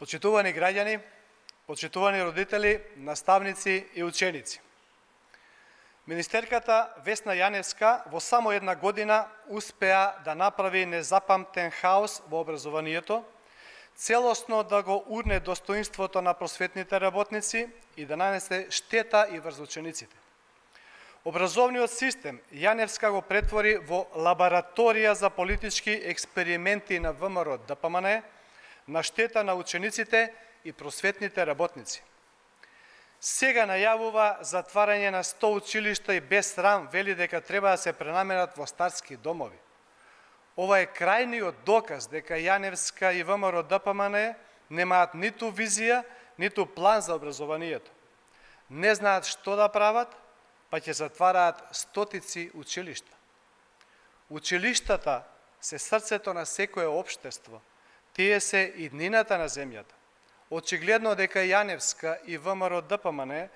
Почитувани граѓани, почитувани родители, наставници и ученици. Министерката Весна Јаневска во само една година успеа да направи незапамтен хаос во образованието, целосно да го урне достоинството на просветните работници и да нанесе штета и врз учениците. Образовниот систем Јаневска го претвори во лабораторија за политички експерименти на ВМРО ДПМН, на штета на учениците и просветните работници. Сега најавува затварање на 100 училишта и без срам вели дека треба да се пренаменат во старски домови. Ова е крајниот доказ дека Јаневска и ВМРО ДПМН немаат ниту визија, ниту план за образованието. Не знаат што да прават, па ќе затвараат стотици училишта. Училиштата се срцето на секое општество. Тие се иднината на земјата. Очигледно дека Јаневска и ВМРО ДПМН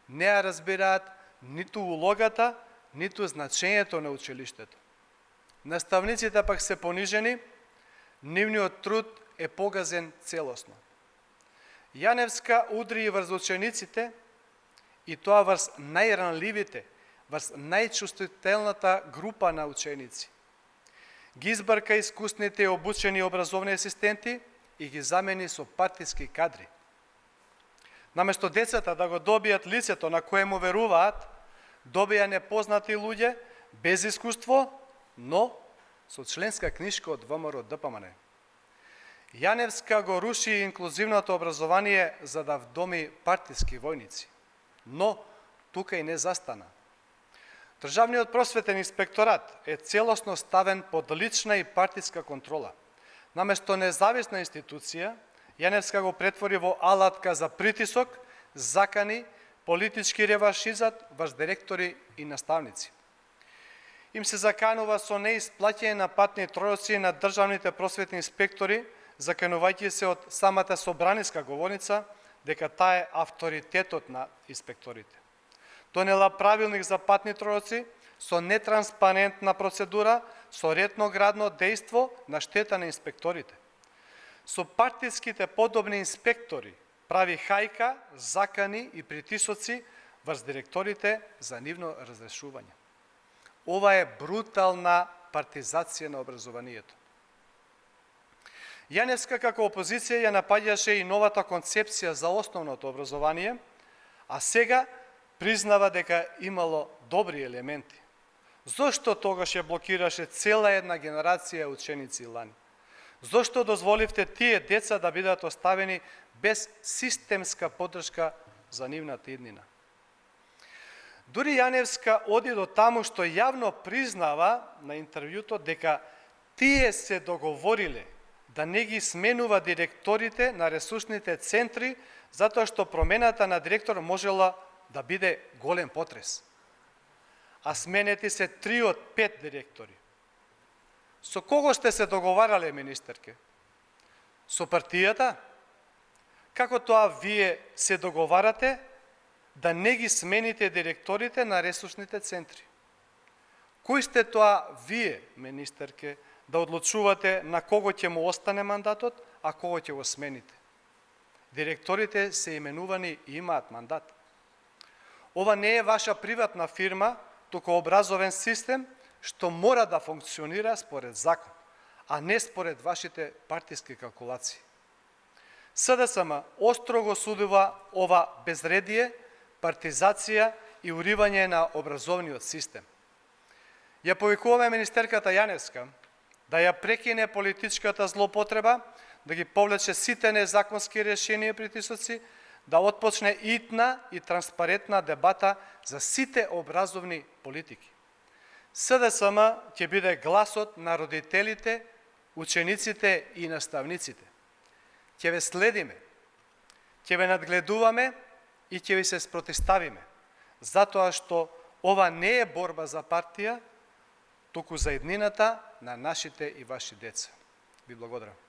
не ја разбираат ниту улогата, ниту значењето на училиштето. Наставниците пак се понижени, нивниот труд е погазен целосно. Јаневска удри и врз учениците, и тоа врз најранливите, врз најчувствителната група на ученици. Ги избрка искусните и обучени образовни асистенти и ги замени со партиски кадри. Наместо децата да го добијат лицето на кое му веруваат, добија непознати луѓе без искуство, но со членска книжка од ВМРО ДПМН. Јаневска го руши инклузивното образование за да вдоми партиски војници. Но тука и не застана. Државниот просветен инспекторат е целосно ставен под лична и партиска контрола. Наместо независна институција, Јаневска го претвори во алатка за притисок, закани, политички реваншизат врз директори и наставници. Им се заканува со неисплаќање на патни тројоци на државните просветни инспектори, заканувајќи се од самата собраниска говорница дека таа е авторитетот на инспекторите. Донела правилник за патни тројоци со нетранспарентна процедура, со ретноградно дејство на штета на инспекторите. Со партиските подобни инспектори прави хајка, закани и притисоци врз директорите за нивно разрешување. Ова е брутална партизација на образованието. Јаневска како опозиција ја напаѓаше и новата концепција за основното образование, а сега признава дека имало добри елементи. Зошто тогаш ја блокираше цела една генерација ученици лани? Зошто дозволивте тие деца да бидат оставени без системска поддршка за нивната иднина? Дури Јаневска оди до таму што јавно признава на интервјуто дека тие се договориле да не ги сменува директорите на ресурсните центри затоа што промената на директор можела да биде голем потрес. А сменети се 3 од 5 директори. Со кого сте се договарале, министерке? Со партијата? Како тоа вие се договарате да не ги смените директорите на ресурсните центри? Кој сте тоа вие, министерке, да одлучувате на кого ќе му остане мандатот, а кого ќе го смените? Директорите се именувани и имаат мандат. Ова не е ваша приватна фирма, туку образовен систем што мора да функционира според закон, а не според вашите партиски калкулации. СДСМ остро го судува ова безредие, партизација и уривање на образовниот систем. Ја повикуваме министерката Јаневска да ја прекине политичката злоупотреба, да ги повлече сите незаконски решенија и притисоци, да отпочне итна и транспарентна дебата за сите образовни политики. СДСМ ќе биде гласот на родителите, учениците и наставниците. Ќе ве следиме, ќе ве надгледуваме и ќе ви се спротиставиме, затоа што ова не е борба за партија, туку за иднината на нашите и ваши деца. Ви благодарам.